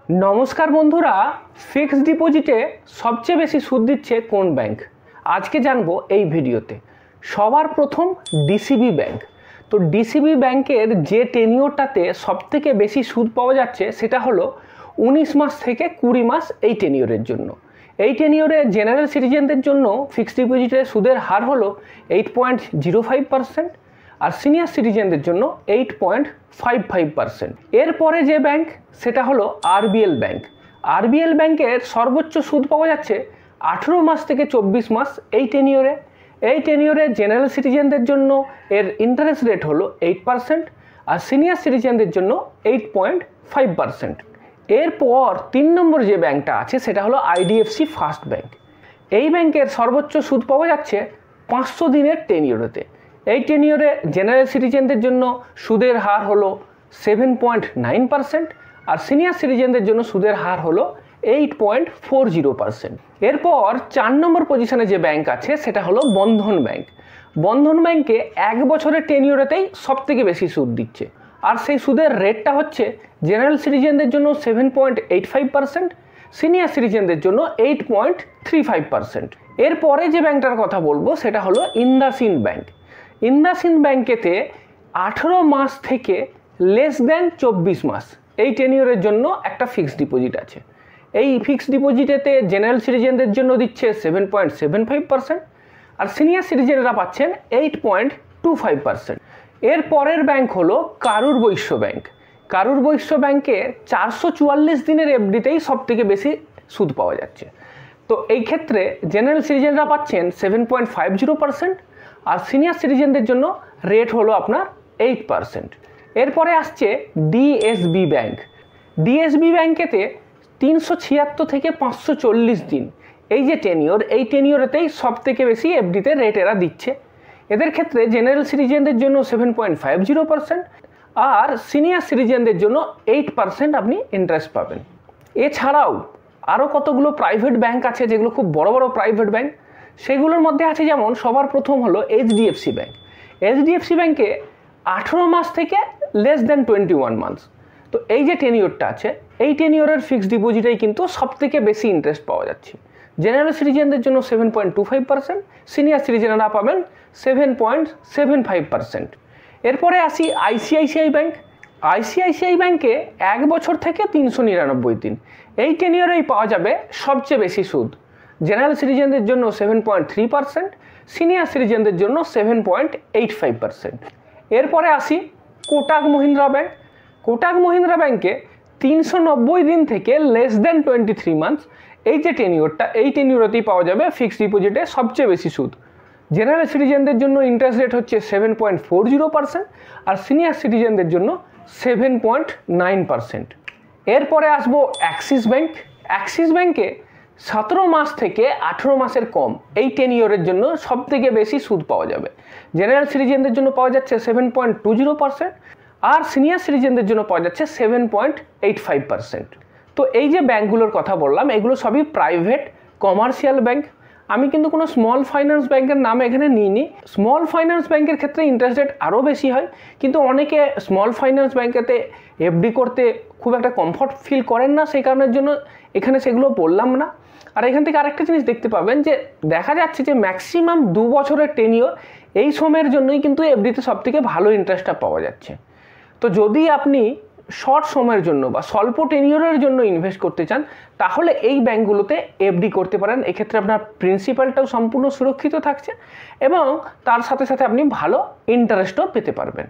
নমস্কার বন্ধুরা, ফিক্সড ডিপোজিটে সবচেয়ে বেশি সুদ দিচ্ছে কোন ব্যাংক আজকে জানবো এই ভিডিওতে। সবার প্রথম ডিসিবি ব্যাংক। তো ডিসিবি ব্যাংকের যে টেনিওরটাতে সবথেকে বেশি সুদ পাওয়া যাচ্ছে সেটা হলো 19 মাস থেকে 20 মাস এই টেনিওরের জন্য। এই টেনিওরে জেনারেল সিটিজেনদের জন্য ফিক্সড ডিপোজিটের সুদের হার হলো 8.05%, আর সিনিয়র সিটিজেনদের জন্য 8.55%। এরপরে যে ব্যাংক সেটা হলো আরবিএল ব্যাংক। আরবিএল ব্যাংকের সর্বোচ্চ সুদ পাওয়া যাচ্ছে 18 মাস থেকে 24 মাস এই টেনিওরে। এই টেনিওরে জেনারেল সিটিজেনদের জন্য এর ইন্টারেস্ট রেট হলো 8%, আর সিনিয়র সিটিজেনদের জন্য 8.5%। এরপর 3 নম্বর যে ব্যাংকটা আছে সেটা হলো আইডিএফসি ফার্স্ট ব্যাংক। এই ব্যাংকের সর্বোচ্চ সুদ পাওয়া যাচ্ছে 500 দিনের টেনিওরেতে। এই টেনিওরে জেনারেল সিটিজেনদের জন্য সুদের হার হলো 7.9%, আর সিনিয়র সিটিজেনদের জন্য সুদের হার হলো 8.40%। এরপর 4 নম্বর পজিশনে যে ব্যাংক আছে সেটা হলো বন্ধন ব্যাংক। বন্ধন ব্যাংকে 1 বছরের টেনিওরেতেই সবথেকে বেশি সুদ দিচ্ছে, আর সেই সুদের রেটটা হচ্ছে জেনারেল সিটিজেনদের জন্য 7.85%, সিনিয়র সিটিজেনদের জন্য 8.35%। এরপরে যে ব্যাংকটার কথা বলবো সেটা হলো ইন্দাসইন্ড ব্যাংক। ইন্দাসইন্ড ব্যাংকেতে 18 মাস থেকে লেস দ্যান 24 মাস এই টেনিওরের জন্য একটা ফিক্সড ডিপোজিট আছে। এই ফিক্সড ডিপোজিটেতে জেনারেল সিটিজেনদের জন্য দিচ্ছে 7.75%, আর সিনিয়র সিটিজেনরা পাচ্ছেন 8.25%। এর পরের ব্যাংক হলো কারুর বৈশ্য ব্যাংক। কারুর বৈশ্য ব্যাংকে 444 দিনের এফডিতেই সবথেকে বেশি সুদ পাওয়া যাচ্ছে। তো এই ক্ষেত্রে জেনারেল সিটিজেনরা পাচ্ছেন 7.50%, আর সিনিয়র সিটিজেনদের জন্য রেট হলো আপনার 8%। এরপরে আসছে ডিএসবি ব্যাংক। ডিএসবি ব্যাংকেতে 376 থেকে 540 দিন এই যে টেনিওর, এই টেনিওরেতেই সবথেকে বেশি এফডিতে রেট এরা দিচ্ছে। এদের ক্ষেত্রে জেনারেল সিটিজেনদের জন্য 7.50%, আর সিনিয়র সিটিজেনদের জন্য 8% আপনি ইন্টারেস্ট পাবেন। এছাড়াও আরও কতগুলো প্রাইভেট ব্যাংক আছে যেগুলো খুব বড় বড় প্রাইভেট ব্যাংক। সেগুলোর মধ্যে আছে যেমন সবার প্রথম হলো এইচডিএফসি ব্যাংক। এইচডিএফসি ব্যাংকে 18 মাস থেকে লেস দ্যান 21 মান্থস। তো এই যে টেনিওরটা আছে এই টেনিওরের ফিক্সড ডিপোজিটেই কিন্তু সবথেকে বেশি ইন্টারেস্ট পাওয়া যাচ্ছে। জেনারেল সিটিজেনদের জন্য 7.25%, সিনিয়র সিটিজেনরা পাবেন 7.75%। এরপরে আসি আইসিআইসিআই ব্যাংক। আইসিআইসিআই ব্যাংকে 1 বছর থেকে 399 দিন এই টেনিওরেই পাওয়া যাবে সবচেয়ে বেশি সুদ। জেনারেল সিটিজেনদের জন্য 7.3%, সিনিয়র সিটিজেনদের জন্য 7.85%। এরপরে আসি কোটাক মহিন্দ্রা ব্যাংক। কোটাক মহিন্দ্রা ব্যাংকে 390 দিন থেকে লেস দ্যান 23 মান্থস এই যে টেনিওরটা, এই টেনিওরেতেই পাওয়া যাবে ফিক্সড ডিপোজিটে সবচেয়ে বেশি সুদ। জেনারেল সিটিজেনদের জন্য ইন্টারেস্ট রেট হচ্ছে 7.40%, আর সিনিয়র সিটিজেনদের জন্য 7.9%। এরপরে আসবো অ্যাক্সিস ব্যাংক। অ্যাক্সিস ব্যাংকে 17 মাস থেকে 18 মাসের কম এই টেনিওরের জন্য সবথেকে বেশি সুদ পাওয়া যাবে। জেনারেল সিটিজেনদের জন্য পাওয়া যাচ্ছে 7.20%, আর সিনিয়র সিটিজেনদের জন্য পাওয়া যাচ্ছে 7.85%। তো এই যে ব্যাংকগুলোর কথা বললাম এগুলো সবই প্রাইভেট কমার্শিয়াল ব্যাংক। আমি কিন্তু কোনো স্মল ফাইন্যান্স ব্যাংকের নাম এখানে নিইনি। স্মল ফাইন্যান্স ব্যাংকের ক্ষেত্রে ইন্টারেস্ট রেট আরও বেশি হয়, কিন্তু অনেকে স্মল ফাইন্যান্স ব্যাংকেতে এফডি করতে খুব একটা কমফর্ট ফিল করেন না, সেই কারণের জন্য এখানে সেগুলো বললাম না। আর এখান থেকে আরেকটা জিনিস দেখতে পাবেন যে দেখা যাচ্ছে যে ম্যাক্সিমাম 2 বছরের টেনিওর এই সময়ের জন্যই কিন্তু এফডিতে সবথেকে ভালো ইন্টারেস্টটা পাওয়া যাচ্ছে। তো যদি আপনি শর্ট সময়ের জন্য বা স্বল্প টেনিওরের জন্য ইনভেস্ট করতে চান তাহলে এই ব্যাংকগুলোতে এফডি করতে পারেন। এক্ষেত্রে আপনার প্রিন্সিপালটাও সম্পূর্ণ সুরক্ষিত থাকছে এবং তার সাথে সাথে আপনি ভালো ইন্টারেস্টও পেতে পারবেন।